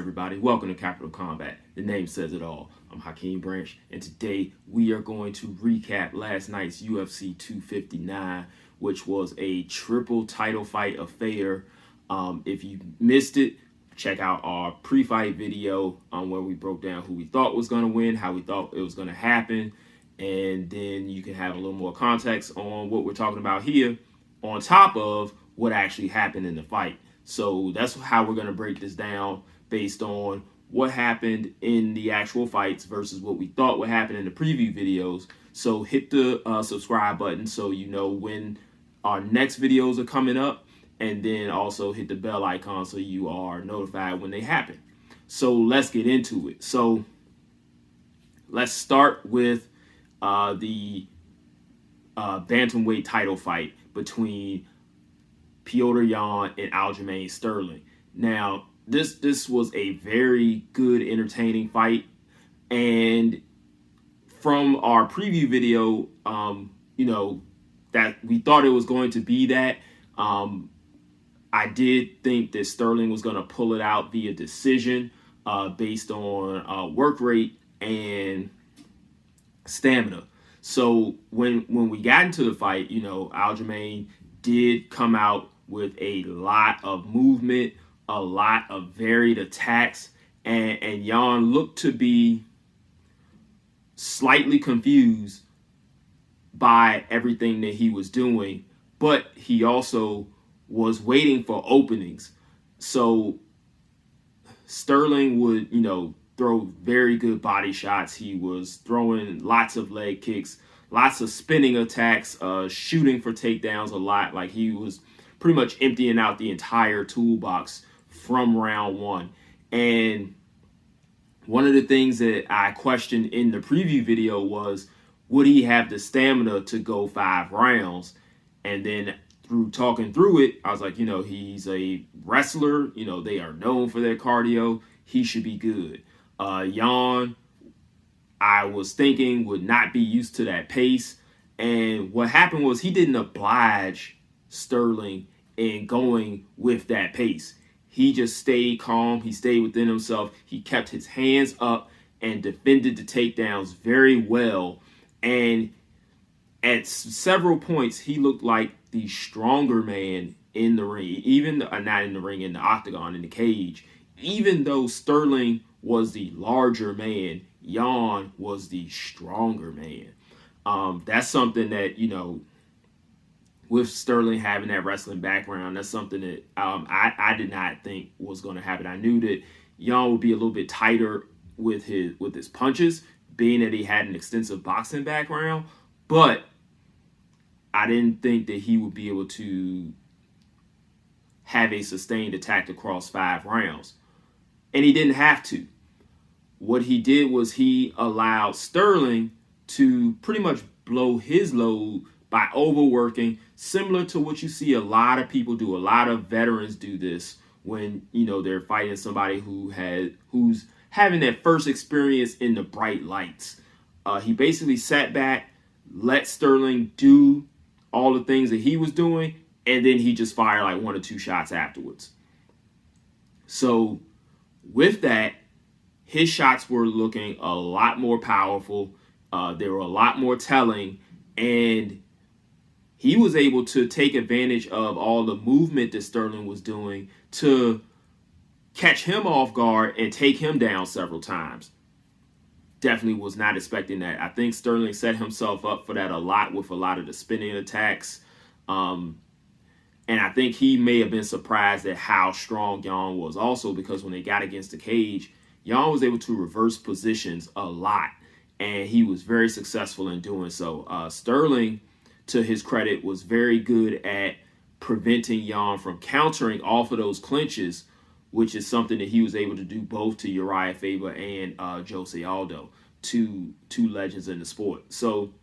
everybody? Welcome to Capital Combat. The name says it all. I'm Hakeem Branch, and today we are going to recap last night's UFC 259, which was a triple title fight affair. If you missed it, check out our pre-fight video where we broke down who we thought was going to win, how we thought it was going to happen, and then you can have a little more context on what we're talking about here, on top of what actually happened in the fight. So that's how we're going to break this down based on what happened in the actual fights versus what we thought would happen in the preview videos. So hit the subscribe button so you know when our next videos are coming up, and then also hit the bell icon so you are notified when they happen. So let's get into it. So let's start with the bantamweight title fight between Petr Yan and Aljamain Sterling. Now, this was a very good, entertaining fight, and from our preview video, that we thought it was going to be that. I did think that Sterling was going to pull it out via decision, based on work rate and stamina. So when we got into the fight, Aljamain did come out with a lot of movement, a lot of varied attacks, and Yan looked to be slightly confused by everything that he was doing, but he also was waiting for openings. So Sterling would, throw very good body shots. He was throwing lots of leg kicks, lots of spinning attacks, shooting for takedowns a lot. Like, he was pretty much emptying out the entire toolbox from round one. And one of the things that I questioned in the preview video was, would he have the stamina to go 5 rounds? And then through talking through it, I was like, he's a wrestler. They are known for their cardio. He should be good. Yan, I was thinking, would not be used to that pace. And what happened was he didn't oblige Sterling in going with that pace. He just stayed calm. He stayed within himself. He kept his hands up and defended the takedowns very well. And at several points, he looked like the stronger man in the ring, even not in the ring, in the octagon, in the cage. Even though Sterling was the larger man, Yan was the stronger man. That's something that, with Sterling having that wrestling background, that's something that I did not think was going to happen. I knew that Yan would be a little bit tighter with his punches, being that he had an extensive boxing background, but I didn't think that he would be able to have a sustained attack across 5 rounds. And he didn't have to. What he did was he allowed Sterling to pretty much blow his load by overworking, similar to what you see a lot of people do. A lot of veterans do this when, they're fighting somebody who's having that first experience in the bright lights. He basically sat back, let Sterling do all the things that he was doing, and then he just fired like 1 or 2 shots afterwards. So with that, his shots were looking a lot more powerful. They were a lot more telling, and he was able to take advantage of all the movement that Sterling was doing to catch him off guard and take him down several times. Definitely was not expecting that. I think Sterling set himself up for that a lot with a lot of the spinning attacks. And I think he may have been surprised at how strong Yan was also, because when they got against the cage, Yan was able to reverse positions a lot, and he was very successful in doing so. Sterling, to his credit, was very good at preventing Yan from countering off of those clinches, which is something that he was able to do both to Uriah Faber and Jose Aldo, two legends in the sport. So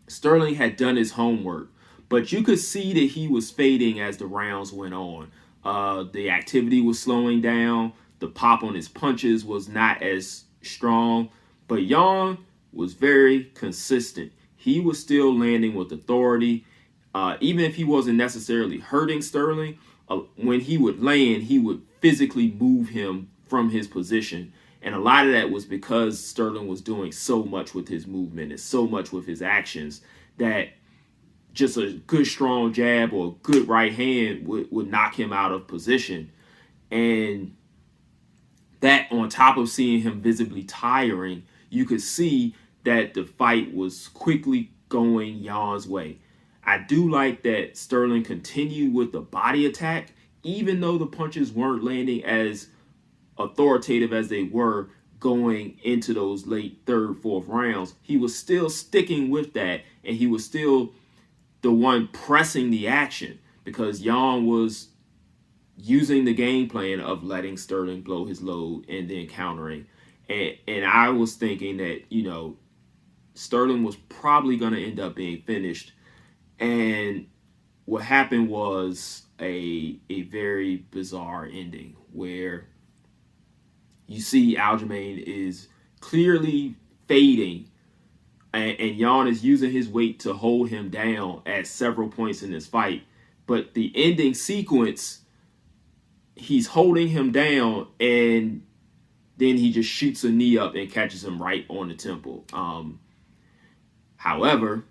Sterling had done his homework, but you could see that he was fading as the rounds went on. The activity was slowing down. The pop on his punches was not as strong, but Yan was very consistent. He was still landing with authority. Even if he wasn't necessarily hurting Sterling, when he would land, he would physically move him from his position. And a lot of that was because Sterling was doing so much with his movement and so much with his actions that just a good strong jab or a good right hand would knock him out of position. And that, on top of seeing him visibly tiring, you could see that the fight was quickly going Jan's way. I do like that Sterling continued with the body attack, even though the punches weren't landing as authoritative as they were going into those late third, fourth rounds. He was still sticking with that, and he was still the one pressing the action because Jan was using the game plan of letting Sterling blow his load and then countering. And I was thinking that, Sterling was probably going to end up being finished. And what happened was a very bizarre ending where you see Aljamain is clearly fading, and Jan is using his weight to hold him down at several points in this fight. But the ending sequence, he's holding him down, and then he just shoots a knee up and catches him right on the temple. However,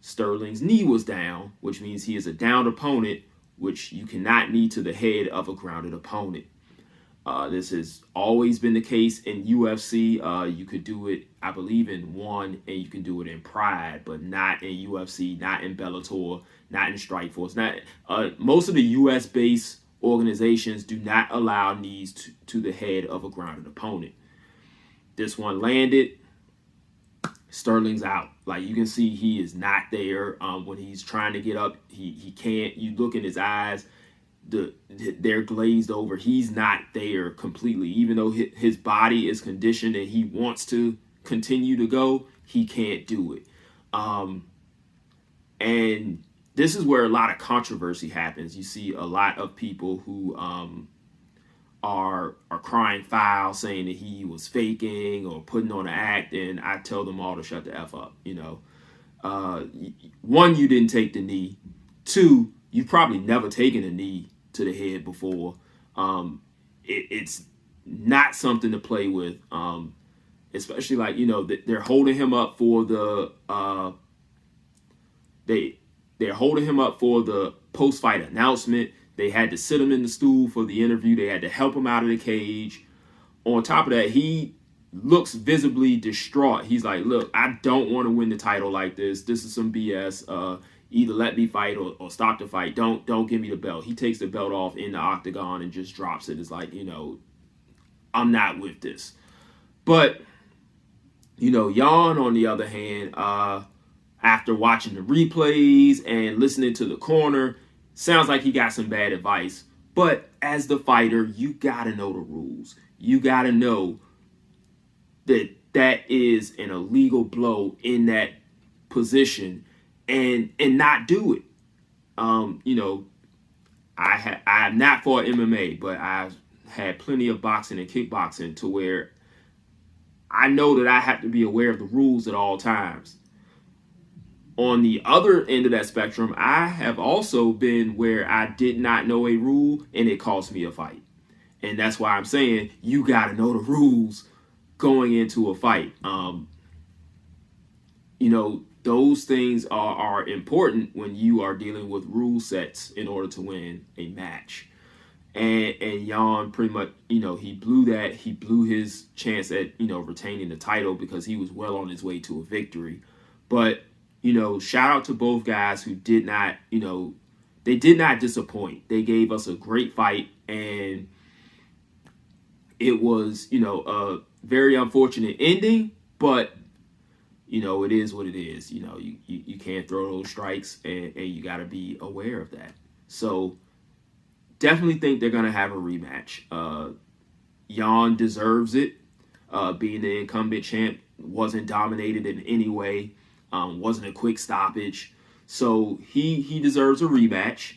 Sterling's knee was down, which means he is a downed opponent, which you cannot knee to the head of a grounded opponent. This has always been the case in UFC. You could do it, I believe, in ONE, and you can do it in Pride, but not in UFC, not in Bellator, not in Strikeforce. Most of the US-based organizations do not allow knees to the head of a grounded opponent. This one landed. Sterling's out. Like, you can see he is not there. When he's trying to get up, he can't. You look in his eyes, they're glazed over. He's not there completely. Even though his body is conditioned and he wants to continue to go, he can't do it. And this is where a lot of controversy happens. You see a lot of people who are crying foul, saying that he was faking or putting on an act, and I tell them all to shut the F up. One, you didn't take the knee. Two, you've probably never taken a knee to the head before. It's not something to play with, especially they're holding him up for the they're holding him up for the post-fight announcement. They had to sit him in the stool for the interview. They had to help him out of the cage. On top of that, he looks visibly distraught. He's like, look, I don't want to win the title like this. This is some BS. Either let me fight or stop the fight. Don't give me the belt. He takes the belt off in the octagon and just drops it. It's like, I'm not with this. But, Jan, on the other hand, after watching the replays and listening to the corner, sounds like he got some bad advice. But as the fighter, you got to know the rules. You got to know that is an illegal blow in that position and not do it. I'm not for MMA, but I've had plenty of boxing and kickboxing to where I know that I have to be aware of the rules at all times. On the other end of that spectrum, I have also been where I did not know a rule and it cost me a fight. And that's why I'm saying you got to know the rules going into a fight. Those things are important when you are dealing with rule sets in order to win a match. And Jan pretty much, he blew that. He blew his chance at, retaining the title because he was well on his way to a victory. But shout out to both guys who did not, they did not disappoint. They gave us a great fight, and it was, a very unfortunate ending, but, it is what it is. You can't throw those strikes, and you got to be aware of that. So definitely think they're going to have a rematch. Jan deserves it. Being the incumbent champ, wasn't dominated in any way. Wasn't a quick stoppage. So he deserves a rematch.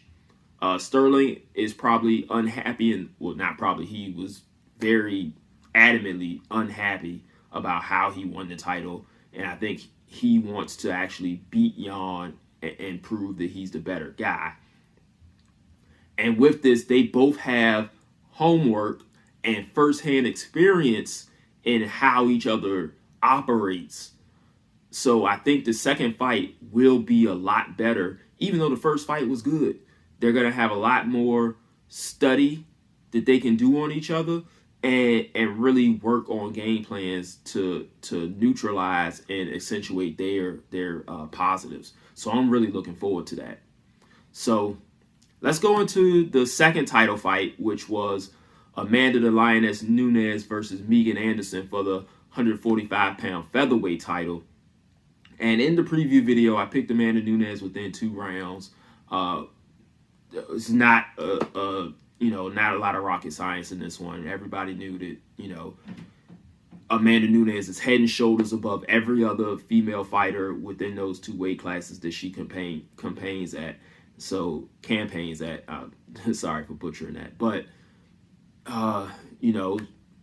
Sterling is probably unhappy, and not probably, he was very adamantly unhappy about how he won the title. And I think he wants to actually beat Jan and prove that he's the better guy. And with this, they both have homework and firsthand experience in how each other operates. So I think the second fight will be a lot better, even though the first fight was good. They're going to have a lot more study that they can do on each other, and really work on game plans to neutralize and accentuate their positives. So I'm really looking forward to that. So let's go into the second title fight, which was Amanda the Lioness Nunes versus Megan Anderson for the 145-pound featherweight title. And in the preview video, I picked Amanda Nunes within 2 rounds. It's not not a lot of rocket science in this one. Everybody knew that, Amanda Nunes is head and shoulders above every other female fighter within those 2 weight classes that she campaigns at. Sorry for butchering that. But,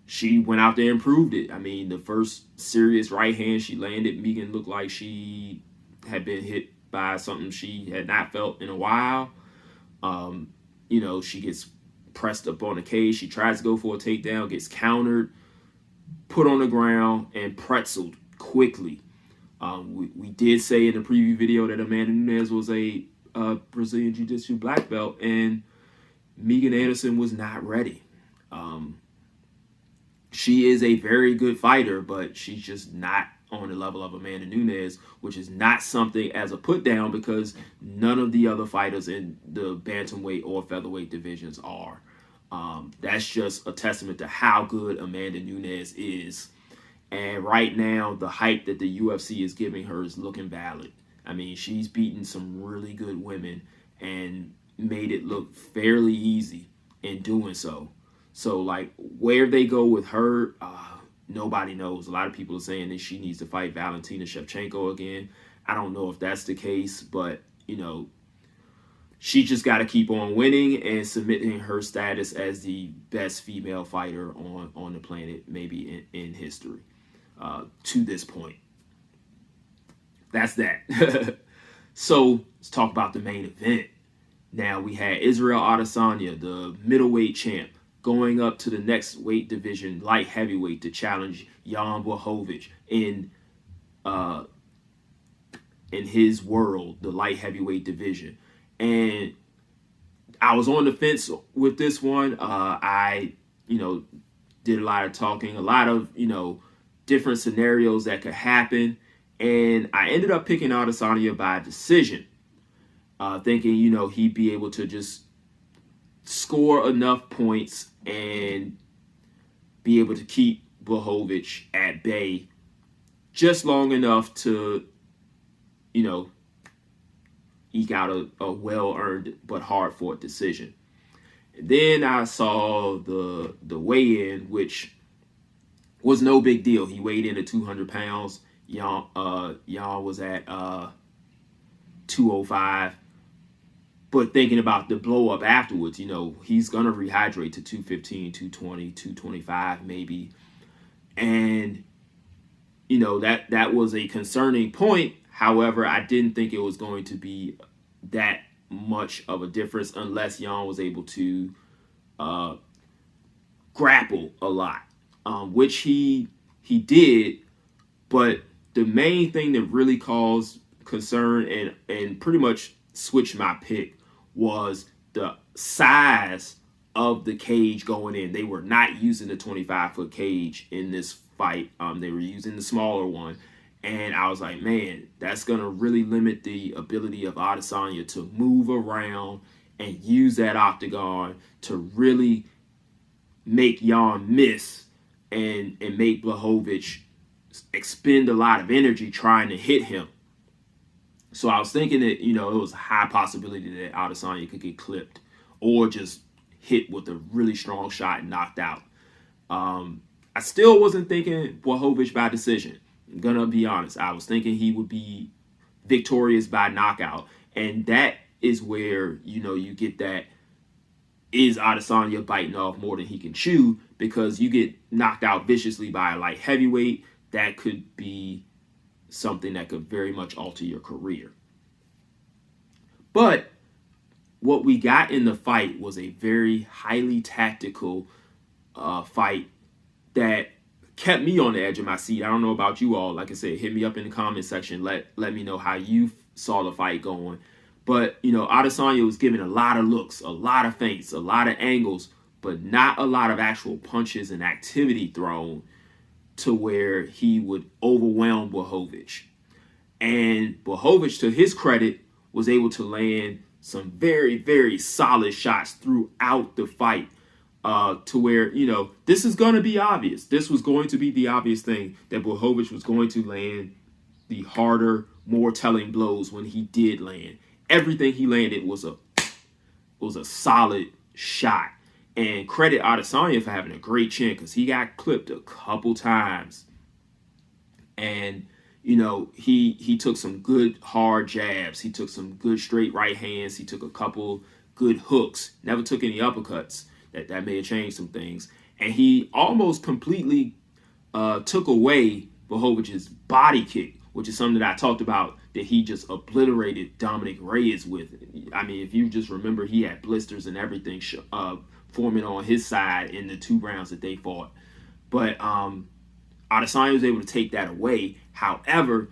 she went out there and proved it. I mean, the first serious right hand she landed, Megan looked like she had been hit by something she had not felt in a while. She gets pressed up on the cage. She tries to go for a takedown, gets countered, put on the ground, and pretzeled quickly. We did say in the preview video that Amanda Nunes was a Brazilian Jiu-Jitsu black belt, and Megan Anderson was not ready. She is a very good fighter, but she's just not on the level of Amanda Nunes, which is not something as a put down because none of the other fighters in the bantamweight or featherweight divisions are. That's just a testament to how good Amanda Nunes is. And right now, the hype that the UFC is giving her is looking valid. I mean, she's beaten some really good women and made it look fairly easy in doing so. So, like, where they go with her, nobody knows. A lot of people are saying that she needs to fight Valentina Shevchenko again. I don't know if that's the case, but, she just got to keep on winning and submitting her status as the best female fighter on the planet, maybe in history, to this point. That's that. So let's talk about the main event. Now we had Israel Adesanya, the middleweight champ, going up to the next weight division, light heavyweight, to challenge Jan Blachowicz in his world, the light heavyweight division. And I was on the fence with this one. I did a lot of talking, a lot of, different scenarios that could happen. And I ended up picking Adesanya by decision, thinking, he'd be able to just score enough points and be able to keep Blachowicz at bay just long enough to, eke out a well-earned but hard-fought decision. Then I saw the weigh-in, which was no big deal. He weighed in at 200 pounds. Jan was at 205. But thinking about the blow-up afterwards, he's going to rehydrate to 215, 220, 225 maybe. And, that was a concerning point. However, I didn't think it was going to be that much of a difference unless Jan was able to grapple a lot, which he did. But the main thing that really caused concern and pretty much switched my pick was the size of the cage going in. They were not using the 25-foot cage in this fight. They were using the smaller one. And I was like, man, that's going to really limit the ability of Adesanya to move around and use that octagon to really make Jan miss and make Blachowicz expend a lot of energy trying to hit him. So I was thinking that, it was a high possibility that Adesanya could get clipped or just hit with a really strong shot and knocked out. I still wasn't thinking Blachowicz by decision. I'm going to be honest. I was thinking he would be victorious by knockout. And that is where, you get that, is Adesanya biting off more than he can chew? Because you get knocked out viciously by a light heavyweight, that could be something that could very much alter your career. But what we got in the fight was a very highly tactical fight that kept me on the edge of my seat. I don't know about you all. Like I said, hit me up in the comment section. Let me know how you saw the fight going. But, Adesanya was given a lot of looks, a lot of feints, a lot of angles, but not a lot of actual punches and activity thrown to where he would overwhelm Blachowicz. And Blachowicz, to his credit, was able to land some very, very solid shots throughout the fight. To where, this is going to be obvious. This was going to be the obvious thing, that Blachowicz was going to land the harder, more telling blows when he did land. Everything he landed was a solid shot. And credit Adesanya for having a great chin, because he got clipped a couple times. And, he took some good hard jabs. He took some good straight right hands. He took a couple good hooks. Never took any uppercuts. That may have changed some things. And he almost completely took away Blachowicz's body kick, which is something that I talked about, that he just obliterated Dominic Reyes with. I mean, if you just remember, he had blisters and everything forming on his side in the 2 rounds that they fought. But Adesanya was able to take that away. However,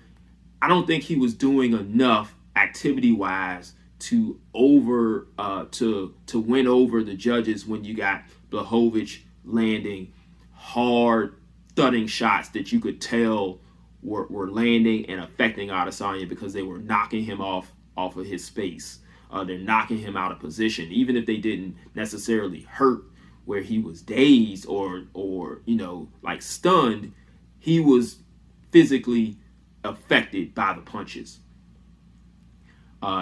I don't think he was doing enough activity-wise to win over the judges when you got Blachowicz landing hard, thudding shots that you could tell were landing and affecting Adesanya, because they were knocking him off of his space. They're knocking him out of position, even if they didn't necessarily hurt where he was dazed or like stunned. He was physically affected by the punches.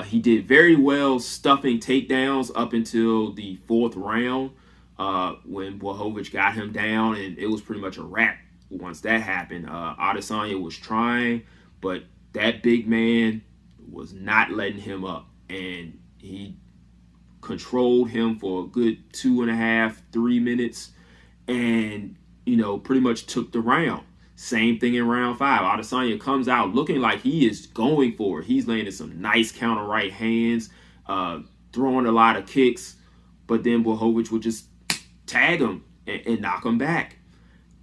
He did very well stuffing takedowns up until the 4th round when Blachowicz got him down, and it was pretty much a wrap once that happened. Adesanya was trying, but that big man was not letting him up, and he controlled him for a good 2.5, 3 minutes, and pretty much took the round. Same thing in round 5. Adesanya comes out looking like he is going for it. He's landing some nice counter right hands, throwing a lot of kicks, but then Blachowicz would just tag him and knock him back.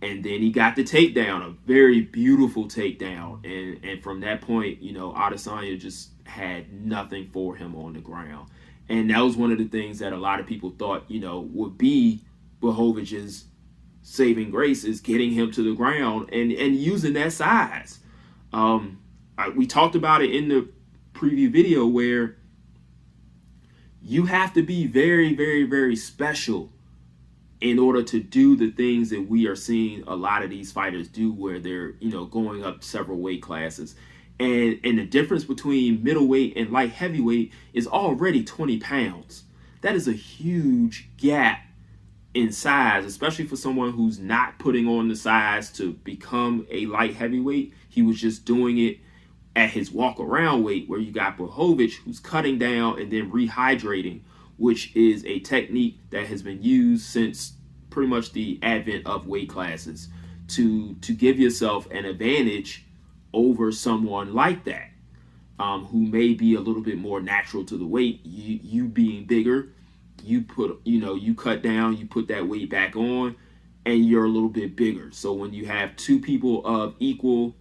And then he got the takedown, a very beautiful takedown. And from that point, Adesanya just had nothing for him on the ground. And that was one of the things that a lot of people thought, would be Blachowicz's saving grace, is getting him to the ground and using that size. We talked about it in the preview video, where you have to be very, very, very special in order to do the things that we are seeing a lot of these fighters do, where they're, going up several weight classes. And the difference between middleweight and light heavyweight is already 20 pounds. That is a huge gap in size, especially for someone who's not putting on the size to become a light heavyweight. He was just doing it at his walk around weight, where you got Blachowicz, who's cutting down and then rehydrating, which is a technique that has been used since pretty much the advent of weight classes to give yourself an advantage over someone like that, who may be a little bit more natural to the weight. You being bigger, you cut down, you put that weight back on, and you're a little bit bigger. So when you have 2 people of equal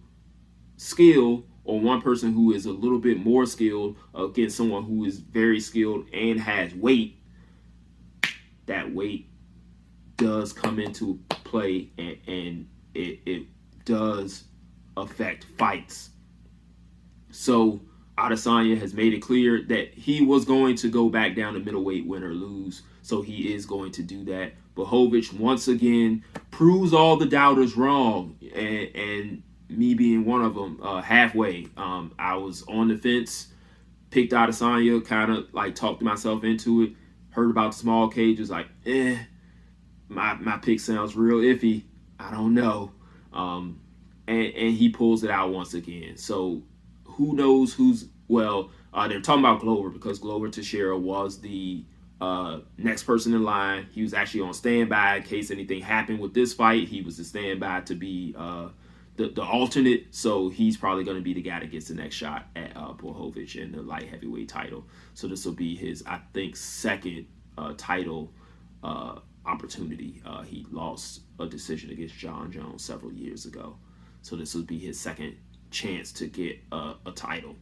skill, or one person who is a little bit more skilled against someone who is very skilled and has weight, that weight does come into play, and it does affect fights. So Adesanya has made it clear that he was going to go back down to middleweight, win or lose. So he is going to do that. Blachowicz once again proves all the doubters wrong, and me being one of them, halfway. I was on the fence, picked Adesanya, kind of like talked myself into it, heard about the small cages, like, my pick sounds real iffy. I don't know. And he pulls it out once again. So who knows they're talking about Glover, because Glover Teixeira was the next person in line. He was actually on standby in case anything happened with this fight. He was the standby to be the alternate, so he's probably going to be the guy that gets the next shot at Blachowicz in the light heavyweight title. So this will be his, I think, second title opportunity. He lost a decision against John Jones several years ago, so this would be his second chance to get a title.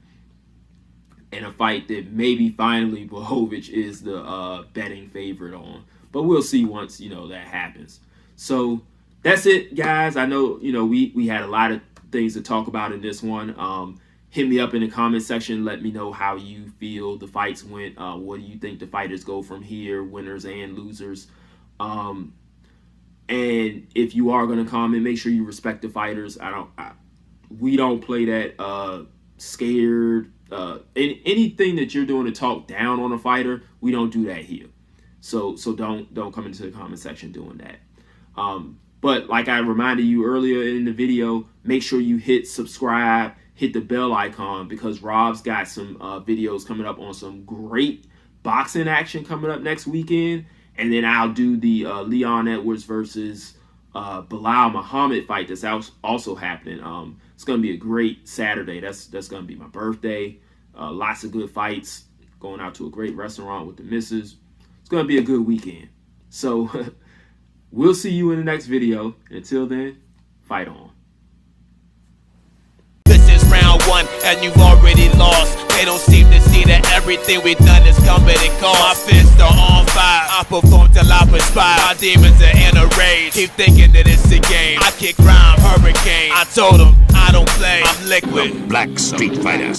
And a fight that maybe finally Blachowicz is the betting favorite on, but we'll see once that happens. So that's it, guys. I know we had a lot of things to talk about in this one. Hit me up in the comment section. Let me know how you feel the fights went. What do you think the fighters go from here, winners and losers? And if you are going to comment, make sure you respect the fighters. We don't play that scared. Anything that you're doing to talk down on a fighter, we don't do that here. So don't come into the comment section doing that. But like I reminded you earlier in the video, make sure you hit subscribe, hit the bell icon, because Rob's got some videos coming up on some great boxing action coming up next weekend. And then I'll do the Leon Edwards versus Bilal Muhammad fight that's also happening. It's going to be a great Saturday. That's going to be my birthday. Lots of good fights. Going out to a great restaurant with the missus. It's going to be a good weekend. So we'll see you in the next video. Until then, fight on. Round one, and you've already lost. They don't seem to see that everything we've done is coming and cost. My fists are on fire, I perform till I perspire. My demons are in a rage, keep thinking that it's a game. I kick rhyme, hurricane. I told them I don't play, I'm liquid. Black Street Fighter.